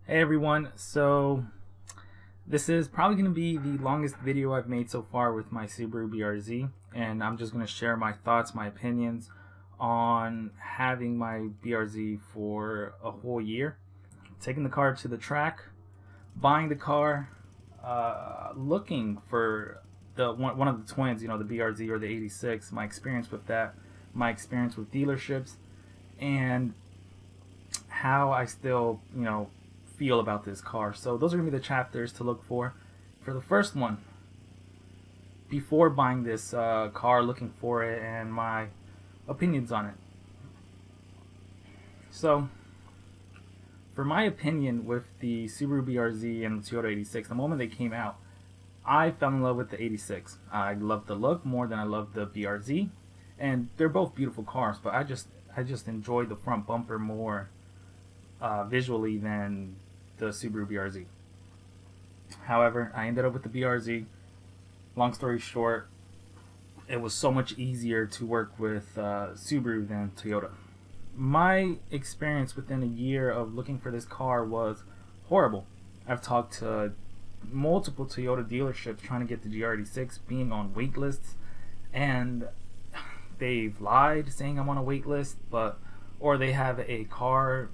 Hey everyone, so this is probably going to be the longest video I've made so far with my Subaru BRZ, and I'm just going to share my thoughts, my opinions on having my BRZ for a whole year, taking the car to the track, buying the car, looking for the one of the twins, the BRZ or the 86, my experience with that, my experience with dealerships, and how I still, feel about this car. So those are going to be the chapters to look for. For the first one, before buying this car, looking for it, and my opinions on it. So, for my opinion with the Subaru BRZ and the Toyota 86, the moment they came out, I fell in love with the 86. I love the look more than I love the BRZ, and they're both beautiful cars, but I just enjoyed the front bumper more visually than the Subaru BRZ. However, I ended up with the BRZ. Long story short, it was so much easier to work with Subaru than Toyota. My experience within a year of looking for this car was horrible. I've talked to multiple Toyota dealerships trying to get the GR86, being on wait lists, and they've lied saying I'm on a wait list, or they have a car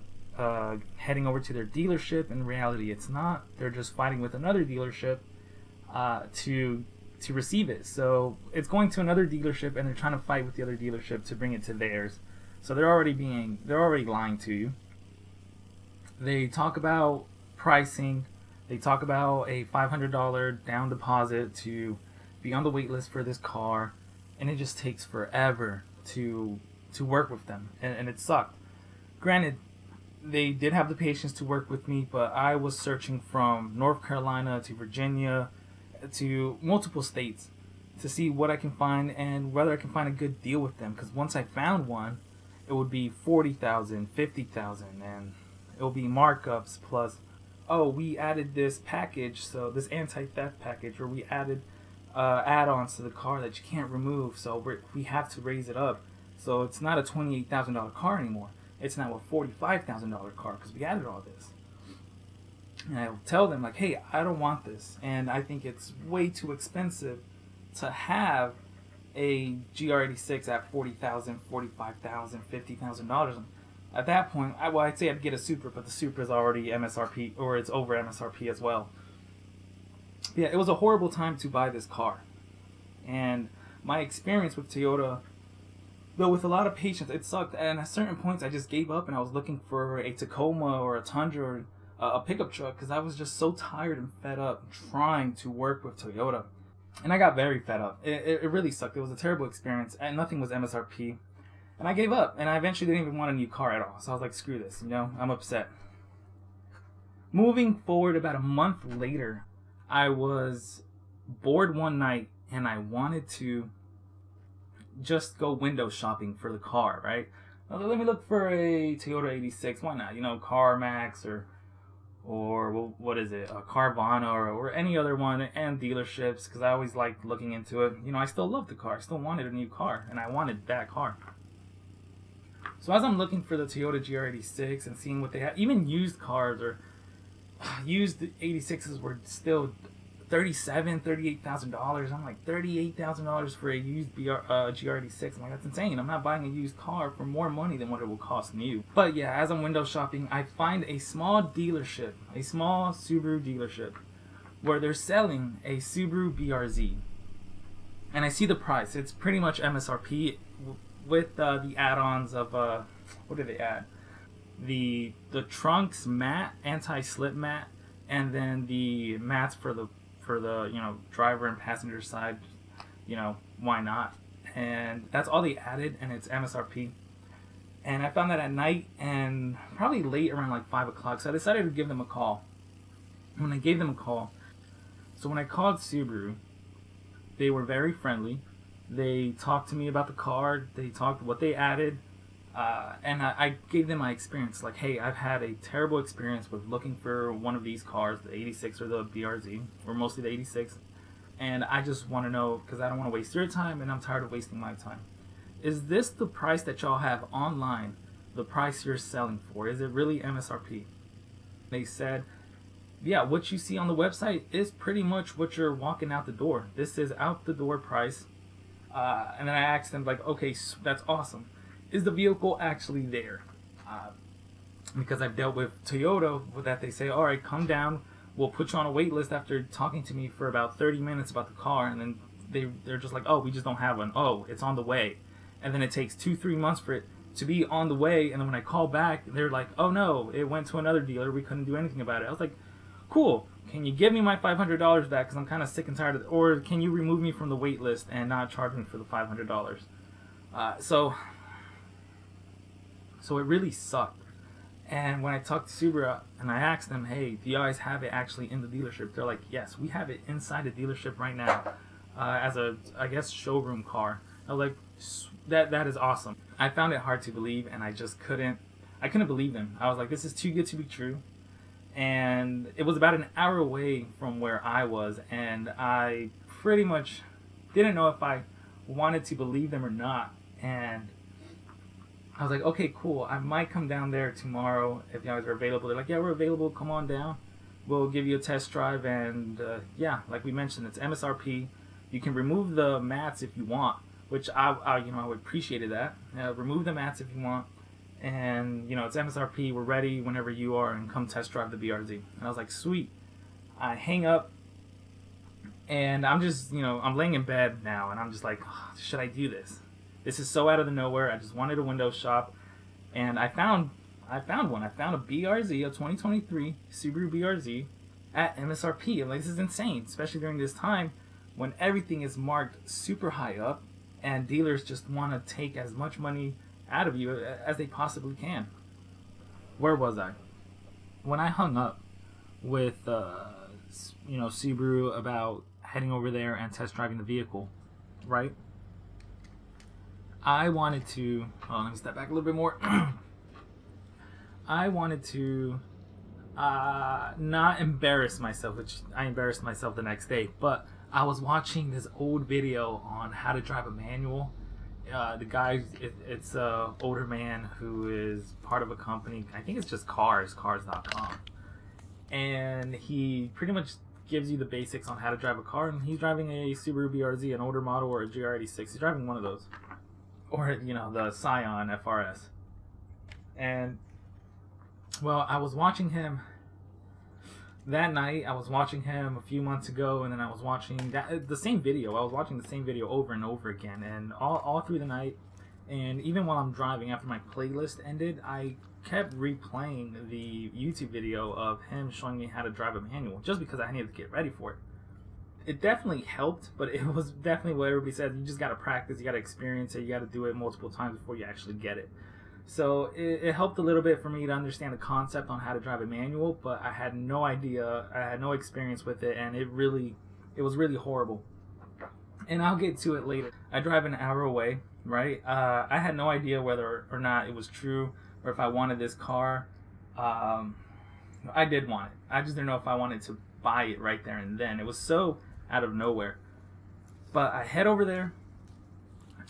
heading over to their dealership. In reality, it's not. They're just fighting with another dealership to receive it. So it's going to another dealership, and they're trying to fight with the other dealership to bring it to theirs. So they're already lying to you. They talk about pricing. They talk about a $500 down deposit to be on the wait list for this car, and it just takes forever to work with them, and it sucked. Granted, they did have the patience to work with me, but I was searching from North Carolina to Virginia to multiple states to see what I can find and whether I can find a good deal with them. Because once I found one, it would be $40,000, $50,000, and it will be markups plus, we added this package, so this anti-theft package, where we added add-ons to the car that you can't remove, so we have to raise it up. So it's not a $28,000 car anymore. It's now a $45,000 car because we added all this. And I'll tell them, like, hey, I don't want this. And I think it's way too expensive to have a GR86 at $40,000, $45,000, $50,000. At that point, I'd say I'd get a Supra, but the Supra is already MSRP, or it's over MSRP as well. Yeah, it was a horrible time to buy this car. And my experience with Toyota, though with a lot of patience, it sucked. And at certain points, I just gave up, and I was looking for a Tacoma or a Tundra or a pickup truck because I was just so tired and fed up trying to work with Toyota. And I got very fed up. It really sucked. It was a terrible experience, and nothing was MSRP. And I gave up, and I eventually didn't even want a new car at all. So I was like, screw this, I'm upset. Moving forward, about a month later, I was bored one night, and I wanted to just go window shopping for the car, right? Let me look for a Toyota 86. Why not? CarMax or what is it? Carvana or any other one, and dealerships, because I always liked looking into it. I still love the car. I still wanted a new car, and I wanted that car. So as I'm looking for the Toyota GR86 and seeing what they have, even used cars or used 86s were still $37,000, $38,000. I'm like, $38,000 for a used GR86. I'm like, that's insane. I'm not buying a used car for more money than what it will cost new. But yeah, as I'm window shopping, I find a small dealership, a small Subaru dealership, where they're selling a Subaru BRZ. And I see the price. It's pretty much MSRP with the add-ons of, what did they add? The trunks mat, anti-slip mat, and then the mats for the driver and passenger side. Why not? And that's all they added, and it's MSRP. And I found that at night, and probably late, around like 5 o'clock, so I decided to give them a call. When I gave them a call, so when I called Subaru, they were very friendly. They talked to me about the car. They talked what they added. And I gave them my experience. Like, hey, I've had a terrible experience with looking for one of these cars, the 86 or the BRZ, or mostly the 86. And I just want to know, because I don't want to waste your time, and I'm tired of wasting my time. Is this the price that y'all have online, the price you're selling for? Is it really MSRP? They said, yeah, what you see on the website is pretty much what you're walking out the door. This is out the door price. And then I asked them, like, okay, that's awesome. Is the vehicle actually there? Because I've dealt with Toyota that they say, all right, come down. We'll put you on a wait list after talking to me for about 30 minutes about the car. And then they're just like, oh, we just don't have one. Oh, it's on the way. And then it takes 2-3 months for it to be on the way. And then when I call back, they're like, oh, no, it went to another dealer. We couldn't do anything about it. I was like, cool. Can you give me my $500 back? Because I'm kind of sick and tired of it. Or can you remove me from the wait list and not charge me for the $500? So it really sucked. And when I talked to Subaru and I asked them, hey, do you guys have it actually in the dealership? They're like, yes, we have it inside the dealership right now as a, I guess, showroom car. I was like, that is awesome. I found it hard to believe, and I couldn't believe them. I was like, this is too good to be true. And it was about an hour away from where I was, and I pretty much didn't know if I wanted to believe them or not. And I was like, okay, cool. I might come down there tomorrow if you guys are available. They're like, yeah, we're available. Come on down. We'll give you a test drive. And yeah, like we mentioned, it's MSRP. You can remove the mats if you want, which I would appreciate that. Remove the mats if you want. And, it's MSRP. We're ready whenever you are, and come test drive the BRZ. And I was like, sweet. I hang up, and I'm just, I'm laying in bed now, and I'm just like, oh, should I do this? This is so out of the nowhere. I just wanted a window shop, and I found one. I found a BRZ, a 2023 Subaru BRZ at MSRP. I'm like, this is insane, especially during this time when everything is marked super high up, and dealers just want to take as much money out of you as they possibly can. Where was I? When I hung up with Subaru about heading over there and test driving the vehicle, right? I wanted to, let me step back a little bit more. I wanted to not embarrass myself, which I embarrassed myself the next day, but I was watching this old video on how to drive a manual. The guy, it's an older man who is part of a company, I think it's just cars.com. And he pretty much gives you the basics on how to drive a car, and he's driving a Subaru BRZ, an older model, or a GR86. He's driving one of those. Or, the Scion FRS. And, well, I was watching him that night. I was watching him a few months ago, and then I was watching the same video. I was watching the same video over and over again, and all through the night. And even while I'm driving, after my playlist ended, I kept replaying the YouTube video of him showing me how to drive a manual, just because I needed to get ready for it. It definitely helped, but it was definitely what everybody says. You just got to practice, you got to experience it, you got to do it multiple times before you actually get it. So it helped a little bit for me to understand the concept on how to drive a manual, but I had no idea, I had no experience with it, and it was really horrible. And I'll get to it later. I drive an hour away, right? I had no idea whether or not it was true, or if I wanted this car. I did want it. I just didn't know if I wanted to buy it right there and then. It was so out of nowhere. But I head over there.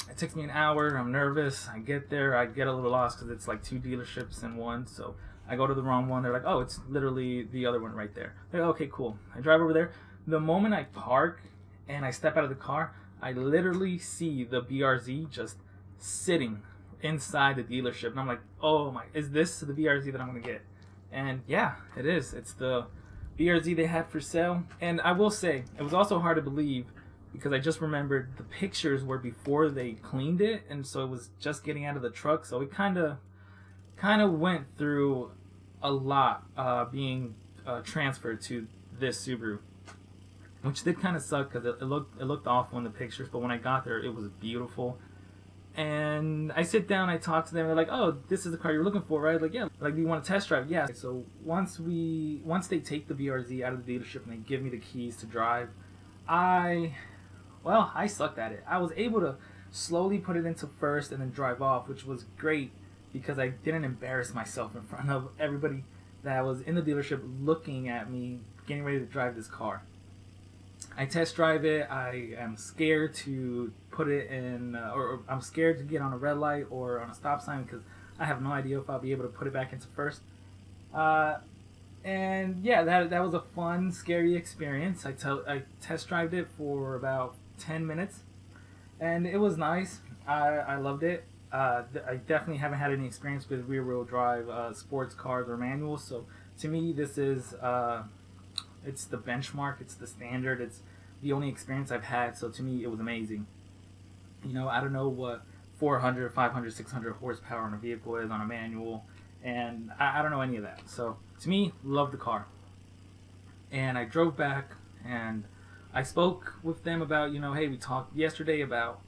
It takes me an hour. I'm nervous. I get there. I get a little lost because it's like 2 dealerships in one. So I go to the wrong one. They're like, oh, it's literally the other one right there. They're like, okay, cool. I drive over there. The moment I park and I step out of the car, I literally see the BRZ just sitting inside the dealership. And I'm like, oh my, is this the BRZ that I'm going to get? And yeah, it is. It's the BRZ they had for sale. And I will say, it was also hard to believe because I just remembered the pictures were before they cleaned it, and so it was just getting out of the truck. So it kind of went through a lot being transferred to this Subaru, which did kind of suck because it looked awful in the pictures. But when I got there, it was beautiful. And I sit down, I talk to them, they're like, oh, this is the car you're looking for, right? Like, yeah. Like, do you want to test drive? Yeah. So once they take the BRZ out of the dealership and they give me the keys to drive, I sucked at it. I was able to slowly put it into first and then drive off, which was great because I didn't embarrass myself in front of everybody that was in the dealership looking at me getting ready to drive this car. I test drive it. I am scared to put it in, or I'm scared to get on a red light or on a stop sign because I have no idea if I'll be able to put it back into first. And yeah, that was a fun, scary experience. I test drive it for about 10 minutes, and it was nice. I loved it. I definitely haven't had any experience with rear wheel drive sports cars or manuals. So to me, this is it's the benchmark. It's the standard. It's the only experience I've had. So to me, it was amazing. I don't know what 400, 500, 600 horsepower on a vehicle is on a manual, and I don't know any of that. So to me, love the car. And I drove back, and I spoke with them about, hey, we talked yesterday about,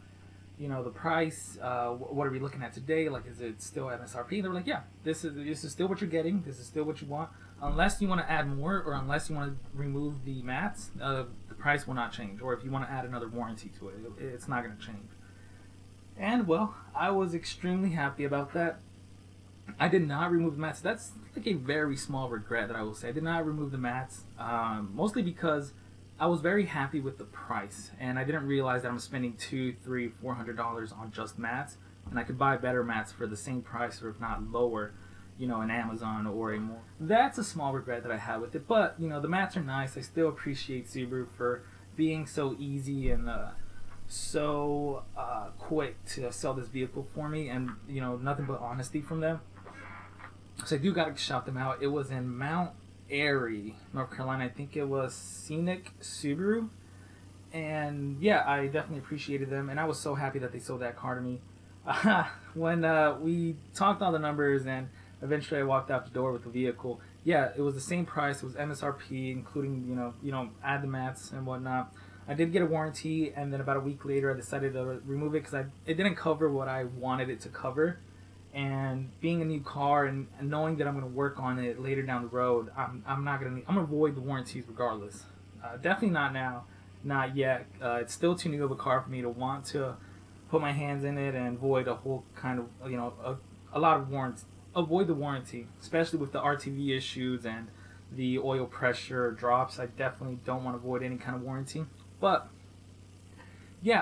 the price. What are we looking at today? Like, is it still MSRP? They were like, yeah, this is still what you're getting. This is still what you want. Unless you want to add more, or unless you want to remove the mats, the price will not change. Or if you want to add another warranty to it, it's not going to change. And well, I was extremely happy about that. I did not remove the mats. That's like a very small regret that I will say. I did not remove the mats, mostly because I was very happy with the price, and I didn't realize that I'm spending $200, $300, $400 on just mats, and I could buy better mats for the same price, or if not lower, in Amazon or a more. That's a small regret that I had with it, but the mats are nice. I still appreciate Subaru for being so easy and so quick to sell this vehicle for me, and nothing but honesty from them. So I do gotta shout them out. It was in Mount Airy, North Carolina. I think it was Scenic Subaru, and yeah, I definitely appreciated them, and I was so happy that they sold that car to me. When we talked all the numbers, and eventually I walked out the door with the vehicle. Yeah, it was the same price. It was MSRP, including add the mats and whatnot. I did get a warranty, and then about a week later, I decided to remove it because it didn't cover what I wanted it to cover. And being a new car and knowing that I'm going to work on it later down the road, I'm going to avoid the warranties regardless. Definitely not now, not yet. It's still too new of a car for me to want to put my hands in it and avoid a whole kind of a lot of warrants. Avoid the warranty, especially with the RTV issues and the oil pressure drops. I definitely don't want to avoid any kind of warranty. But yeah,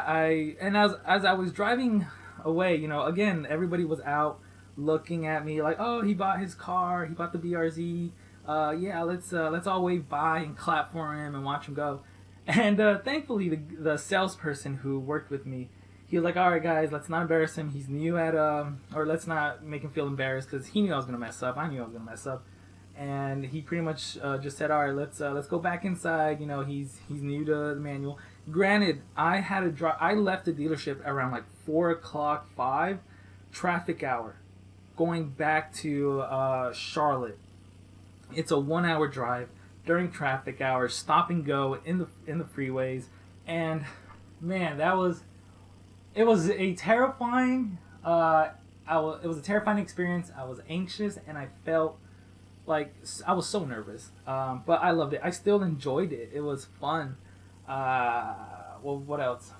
as I was driving away, again, everybody was out looking at me like, oh, he bought his car, he bought the BRZ. Yeah, let's all wave bye and clap for him and watch him go. And thankfully, the salesperson who worked with me, he was like, all right, guys, let's not embarrass him. He's new at or let's not make him feel embarrassed, because he knew I was gonna mess up. I knew I was gonna mess up. And he pretty much just said, all right, let's go back inside. He's new to the manual. Granted, I left the dealership around like 4 o'clock, 5, traffic hour, going back to Charlotte. It's a 1-hour drive during traffic hours, stop and go in the freeways, and man, it was a terrifying. It was a terrifying experience. I was anxious, and I felt like I was so nervous, but I loved it. I still enjoyed it. It was fun. Well, what else?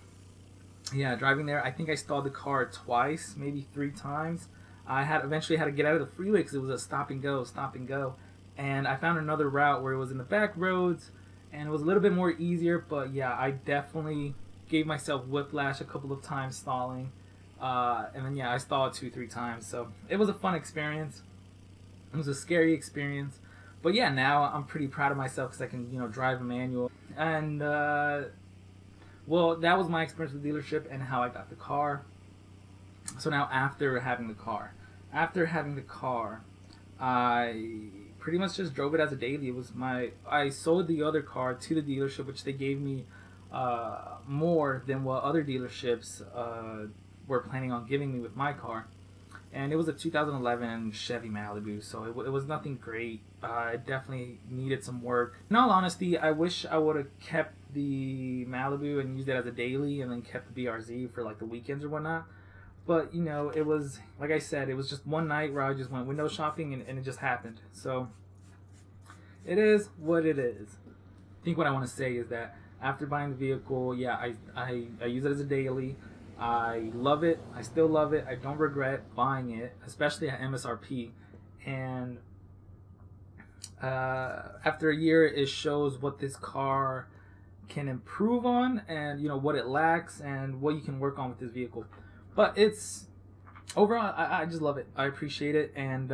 Yeah, driving there, I think I stalled the car twice, maybe 3 times. I eventually had to get out of the freeway because it was a stop and go. And I found another route where it was in the back roads, and it was a little bit more easier. But yeah, I definitely gave myself whiplash a couple of times stalling. And then yeah, I stalled 2-3 times. So it was a fun experience. It was a scary experience, but yeah, now I'm pretty proud of myself because I can, drive a manual. And well, that was my experience with the dealership and how I got the car. So now after having the car, I pretty much just drove it as a daily. I sold the other car to the dealership, which they gave me more than what other dealerships were planning on giving me with my car. And it was a 2011 Chevy Malibu, so it was nothing great. It definitely needed some work. In all honesty, I wish I would have kept the Malibu and used it as a daily, and then kept the BRZ for like the weekends or whatnot. But it was, like I said, it was just one night where I just went window shopping, and it just happened. So it is what it is. I think what I want to say is that after buying the vehicle, yeah, I use it as a daily. I love it. I still love it. I don't regret buying it, especially at MSRP. And after a year, it shows what this car can improve on, and what it lacks, and what you can work on with this vehicle. But it's overall, I just love it. I appreciate it, and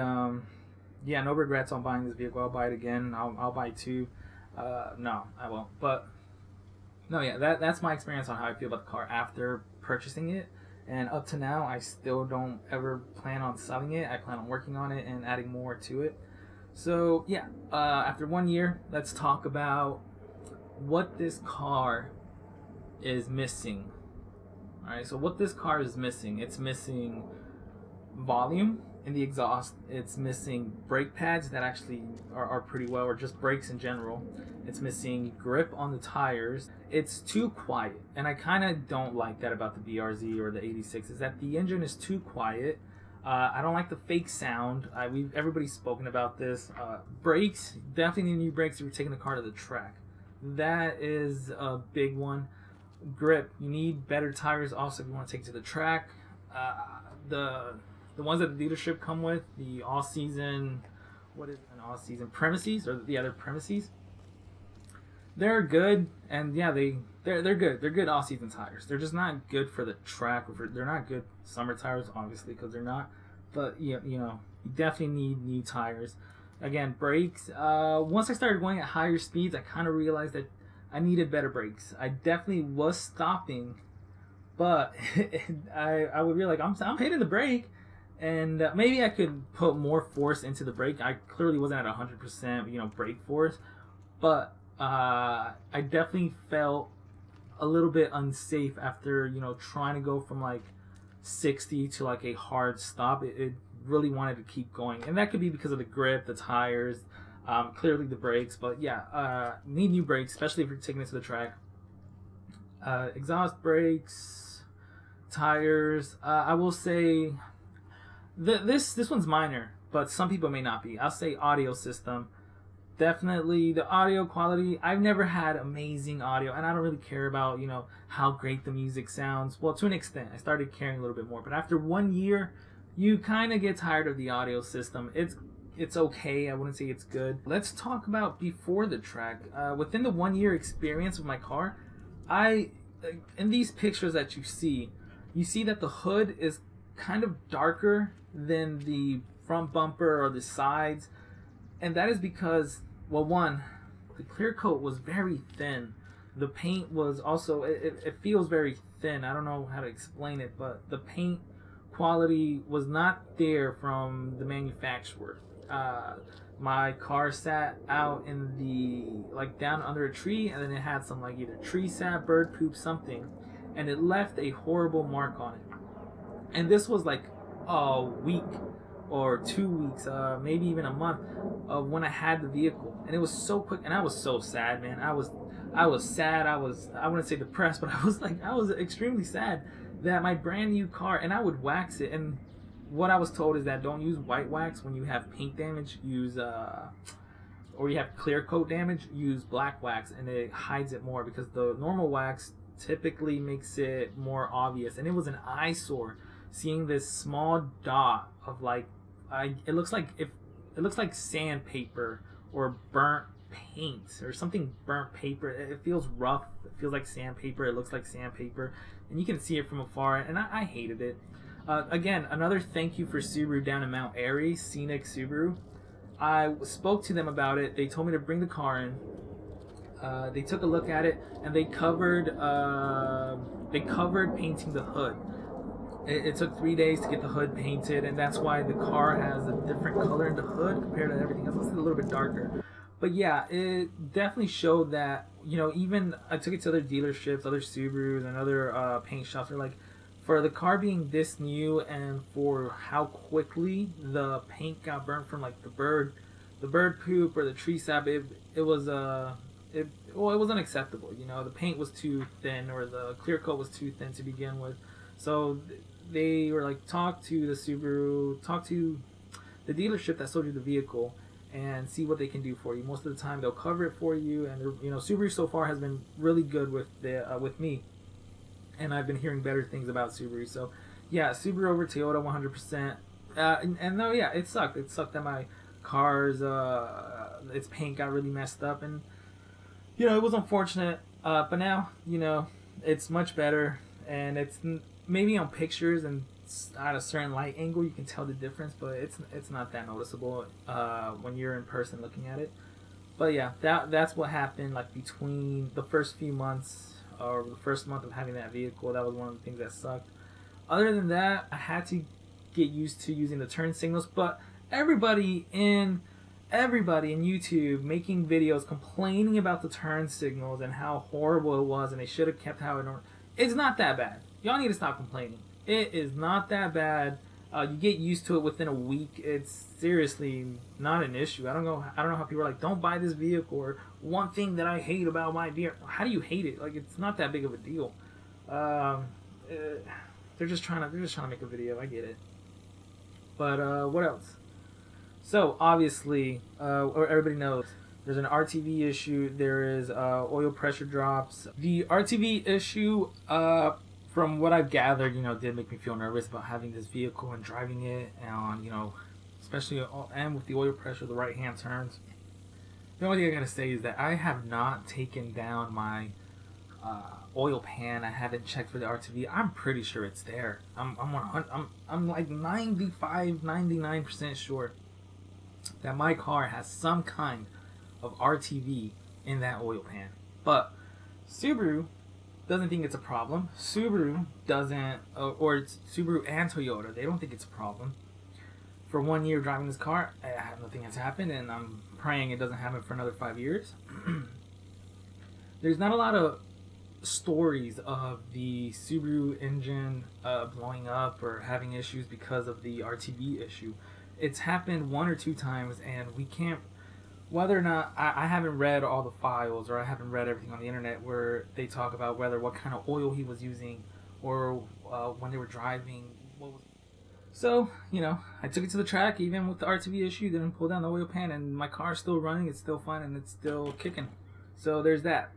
Yeah, no regrets on buying this vehicle. I'll buy it again. I'll buy two. No, I won't. But no, yeah, that's my experience on how I feel about the car after purchasing it. And up to now, I still don't ever plan on selling it. I plan on working on it and adding more to it. So yeah, after 1 year, let's talk about what this car is missing. All right, so what this car is missing, it's missing volume in the exhaust. It's missing brake pads that actually are pretty well, or just brakes in general. It's missing grip on the tires. It's too quiet, and I kind of don't like that about the BRZ or the 86, is that the engine is too quiet. I don't like the fake sound. Everybody's spoken about this. Brakes, definitely need new brakes if you're taking the car to the track. That is a big one. Grip, you need better tires also if you want to take it to the track. The ones that the dealership come with, the all-season, what is an all-season premises, or the other premises, they're good, and yeah, they're good. They're good all-season tires. They're just not good for the track. They're not good summer tires, obviously, because they're not. But you definitely need new tires. Again, brakes. Once I started going at higher speeds, I kind of realized that I needed better brakes. I definitely was stopping, but I would be like, I'm hitting the brake, and maybe I could put more force into the brake. I clearly wasn't at 100%, brake force, but I definitely felt a little bit unsafe after trying to go from like 60 to like a hard stop. It really wanted to keep going, and that could be because of the grip, the tires, clearly the brakes. But yeah, need new brakes, especially if you're taking it to the track. Exhaust brakes, tires. I will say this one's minor, but some people may not be. I'll say audio system. Definitely the audio quality. I've never had amazing audio, and I don't really care about how great the music sounds. Well, to an extent, I started caring a little bit more. But after 1 year, you kind of get tired of the audio system. It's okay. I wouldn't say it's good. Let's talk about before the track. Within the 1 year experience of my car, in these pictures that you see that the hood is kind of darker than the front bumper or the sides, and that is because, well, one, the clear coat was very thin. The paint was also, it feels very thin. I don't know how to explain it, but the paint quality was not there from the manufacturer. My car sat out in the, down under a tree, and then it had some either tree sap, bird poop, something, and it left a horrible mark on it. And this was a week or 2 weeks, maybe even a month of when I had the vehicle, and it was so quick, and I was so sad, man. I was sad. I wouldn't say depressed, but I was extremely sad that my brand new car, and I would wax it, and what I was told is that don't use white wax when you have paint damage. Use or you have clear coat damage, use black wax, and it hides it more, because the normal wax typically makes it more obvious. And it was an eyesore seeing this small dot of it looks like sandpaper or burnt paint or something, burnt paper. It feels rough. It feels like sandpaper. It looks like sandpaper, and you can see it from afar, and I hated it. Again, another thank you for Subaru down in Mount Airy, Scenic Subaru. I spoke to them about it. They told me to bring the car in. They took a look at it, and they covered painting the hood. It took 3 days to get the hood painted, and that's why the car has a different color in the hood compared to everything else. It's a little bit darker. But yeah, it definitely showed that, even I took it to other dealerships, other Subarus, and other paint shops. They're like, for the car being this new and for how quickly the paint got burnt from the bird poop or the tree sap, it was it was unacceptable. The paint was too thin, or the clear coat was too thin to begin with. So they were like, talk to the dealership that sold you the vehicle and see what they can do for you. Most of the time they'll cover it for you, and Subaru so far has been really good with me, and I've been hearing better things about Subaru. So yeah, Subaru over Toyota 100%. And no, yeah, it sucked. It sucked that my car's its paint got really messed up, and it was unfortunate. But now it's much better, and it's maybe on pictures and at a certain light angle, you can tell the difference, but it's not that noticeable when you're in person looking at it. But yeah, that's what happened like between the first few months or the first month of having that vehicle. That was one of the things that sucked. Other than that, I had to get used to using the turn signals, but everybody in YouTube making videos complaining about the turn signals and how horrible it was and they should have kept how it normal. It's not that bad. Y'all need to stop complaining. It is not that bad. You get used to it within a week. It's seriously not an issue. I don't know how people are like, don't buy this vehicle, or one thing that I hate about my VR. How do you hate it? Like, it's not that big of a deal. They're just trying to make a video. I get it. But what else? So obviously, everybody knows there's an RTV issue. There is oil pressure drops. The RTV issue, from what I've gathered, did make me feel nervous about having this vehicle and driving it, and especially and with the oil pressure, the right-hand turns. The only thing I gotta say is that I have not taken down my oil pan. I haven't checked for the RTV. I'm pretty sure it's there. I'm like 99% sure that my car has some kind of RTV in that oil pan. But Subaru doesn't think it's a problem. Subaru doesn't, or it's Subaru and Toyota, they don't think it's a problem. For 1 year driving this car, nothing has happened, and I'm praying it doesn't happen for another 5 years. There's not a lot of stories of the Subaru engine blowing up or having issues because of the RTV issue. It's happened 1 or 2 times, and we can't, whether or not, I haven't read all the files, or I haven't read everything on the internet where they talk about what kind of oil he was using, or when they were driving. So, I took it to the track, even with the RTV issue, didn't pull down the oil pan, and my car's still running, it's still fine, and it's still kicking. So there's that.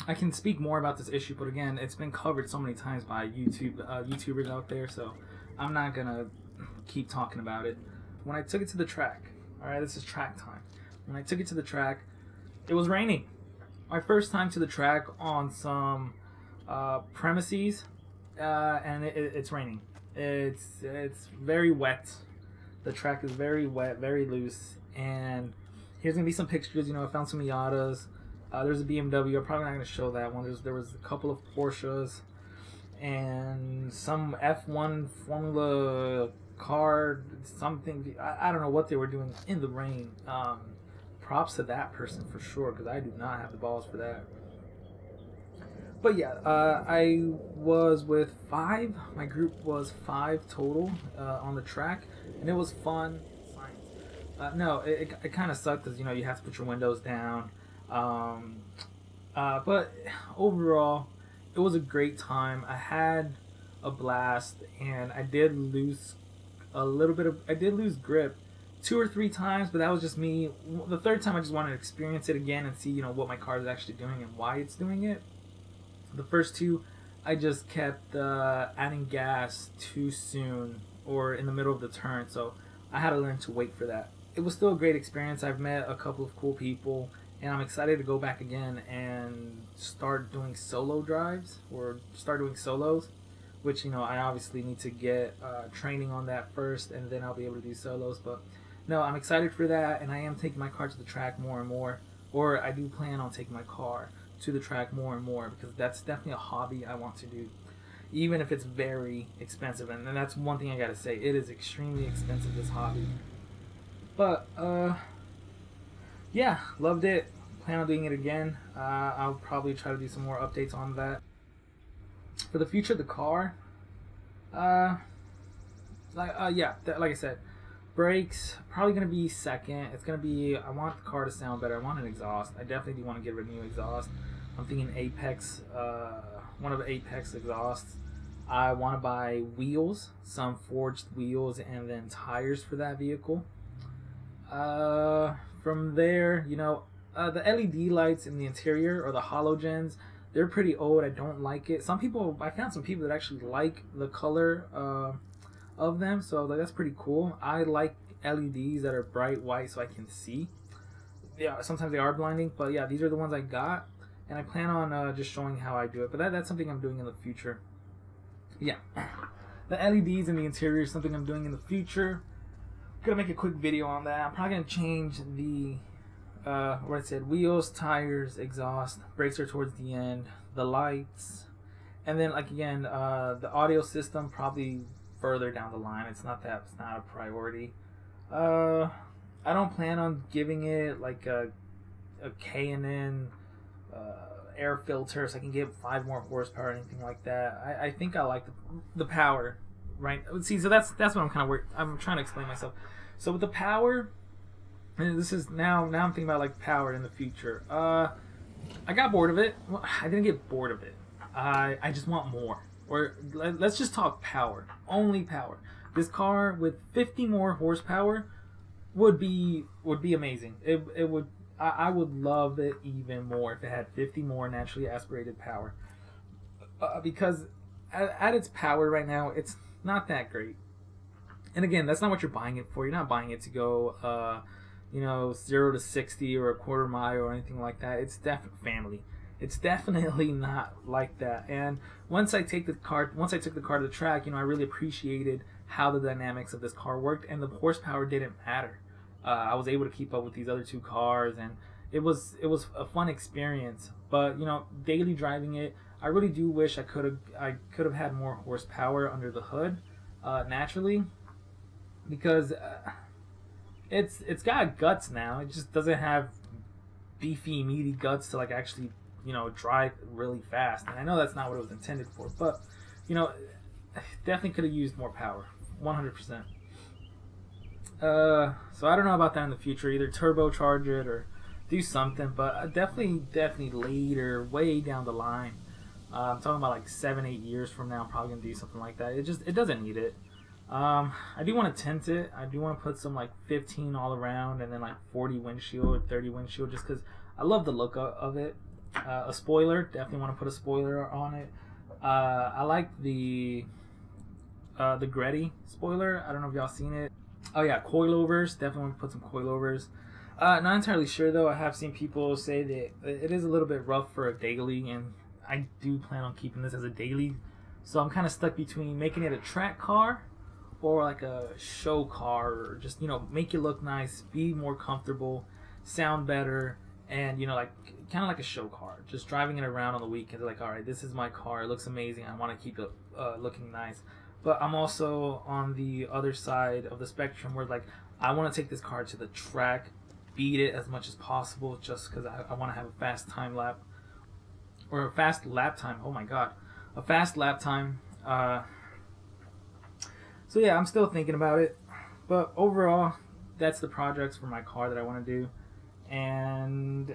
I can speak more about this issue, but again, it's been covered so many times by YouTubers out there, so I'm not gonna keep talking about it. When I took it to the track, alright, this is track time. When I took it to the track, it was raining. My first time to the track on some premises, and it's raining. It's very wet. The track is very wet, very loose, and here's gonna be some pictures. I found some Miatas. There's a BMW. I'm probably not gonna show that one. There was a couple of Porsches and some F1 Formula car, something. I don't know what they were doing in the rain. Props to that person for sure, because I do not have the balls for that. But yeah, I was with 5. My group was 5 total on the track, and it was fun. No, it kind of sucked because you have to put your windows down. But overall, it was a great time. I had a blast, and I did lose grip 2 or 3 times, but that was just me. The third time, I just wanted to experience it again and see, what my car is actually doing and why it's doing it. The first 2, I just kept adding gas too soon or in the middle of the turn, so I had to learn to wait for that. It was still a great experience. I've met a couple of cool people, and I'm excited to go back again and start doing solo drives or start doing solos, which, I obviously need to get training on that first, and then I'll be able to do solos. But no, I'm excited for that, and I am taking my car to the track more and more, or I do plan on taking my car to the track more and more, because that's definitely a hobby I want to do, even if it's very expensive. And that's one thing I gotta say, it is extremely expensive, this hobby. But yeah, loved it. Plan on doing it again. I'll probably try to do some more updates on that. For the future of the car, like I said, brakes probably gonna be second. It's gonna be, I want the car to sound better. I want an exhaust. I definitely do want to get a new exhaust. I'm thinking Apex, one of Apex exhausts. I want to buy wheels, some forged wheels, and then tires for that vehicle. From there, the LED lights in the interior, or the halogens, they're pretty old. I don't like it. I found some people that actually like the color of them, so that's pretty cool. I like LEDs that are bright white so I can see. Yeah, sometimes they are blinding, but yeah, these are the ones I got, and I plan on just showing how I do it. But that's something I'm doing in the future. Yeah, The LEDs in the interior is something I'm doing in the future. Gonna make a quick video on that. I'm probably gonna change the what I said, wheels, tires, exhaust, brakes are towards the end, the lights, and then like again, the audio system probably further down the line. It's not a priority. I don't plan on giving it like a K&N air filter so I can get 5 more horsepower or anything like that. I think I like the power, right? See, so that's what I'm kind of worried. I'm trying to explain myself. So with the power, and this is now I'm thinking about like power in the future. I got bored of it. Well, I didn't get bored of it. I just want more. Or let's just talk power. Only power. This car with 50 more horsepower would be amazing. It would. I would love it even more if it had 50 more naturally aspirated power. Because at its power right now, it's not that great. And again, that's not what you're buying it for. You're not buying it to go 0 to 60 or a quarter mile or anything like that. It's definitely family. It's definitely not like that. And once I took the car to the track, I really appreciated how the dynamics of this car worked, and the horsepower didn't matter. I was able to keep up with these other 2 cars, and it was a fun experience. But daily driving it, I really do wish I could have had more horsepower under the hood, naturally, because it's got guts now. It just doesn't have beefy, meaty guts to like actually drive really fast. And I know that's not what it was intended for, but definitely could have used more power, 100%. So I don't know about that in the future. Either turbocharge it or do something, but definitely later, way down the line. I'm talking about like 7-8 years from now. I'm probably gonna do something like that. It doesn't need it. I do want to tint it. I do want to put some like 15 all around and then like 40 windshield, 30 windshield, just because I love the look of it. A spoiler, definitely want to put a spoiler on it. I like the Gretty spoiler. I don't know if y'all seen it. Oh yeah, coilovers. Definitely want to put some coilovers. Not entirely sure though. I have seen people say that it is a little bit rough for a daily, and I do plan on keeping this as a daily. So I'm kind of stuck between making it a track car or like a show car, or just make it look nice, be more comfortable, sound better, and like kind of like a show car. Just driving it around on the weekends, like, all right, this is my car. It looks amazing. I want to keep it looking nice. But I'm also on the other side of the spectrum where like I want to take this car to the track, beat it as much as possible, just because I want to have a fast time lap, or a fast lap time. Oh my god, a fast lap time. So yeah, I'm still thinking about it, but overall, that's the projects for my car that I want to do. And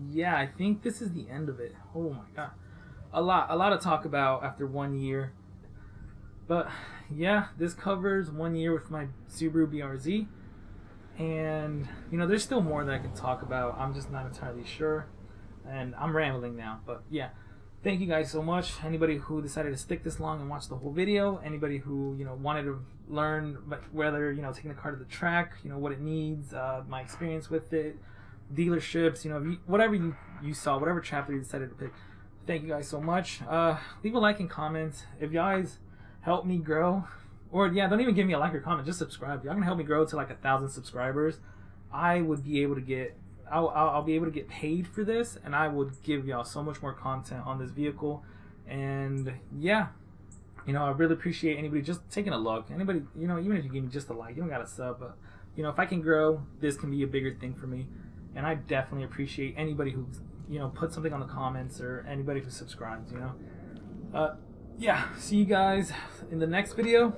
yeah, I think this is the end of it. Oh my god, a lot to talk about after 1 year. But yeah, this covers 1 year with my Subaru BRZ, and there's still more that I can talk about. I'm just not entirely sure, and I'm rambling now. But yeah, thank you guys so much. Anybody who decided to stick this long and watch the whole video, anybody who wanted to learn whether taking the car to the track, what it needs, my experience with it, dealerships, whatever you saw, whatever chapter you decided to pick. Thank you guys so much. Leave a like and comment if you guys help me grow, or yeah, don't even give me a like or comment, just subscribe. If y'all can help me grow to like 1,000 subscribers, I would be able to get I'll be able to get paid for this, and I would give y'all so much more content on this vehicle. And yeah, I really appreciate anybody just taking a look. Anybody, even if you give me just a like, you don't got a sub, but if I can grow, this can be a bigger thing for me. And I definitely appreciate anybody who put something on the comments, or anybody who subscribes. Yeah, see you guys in the next video.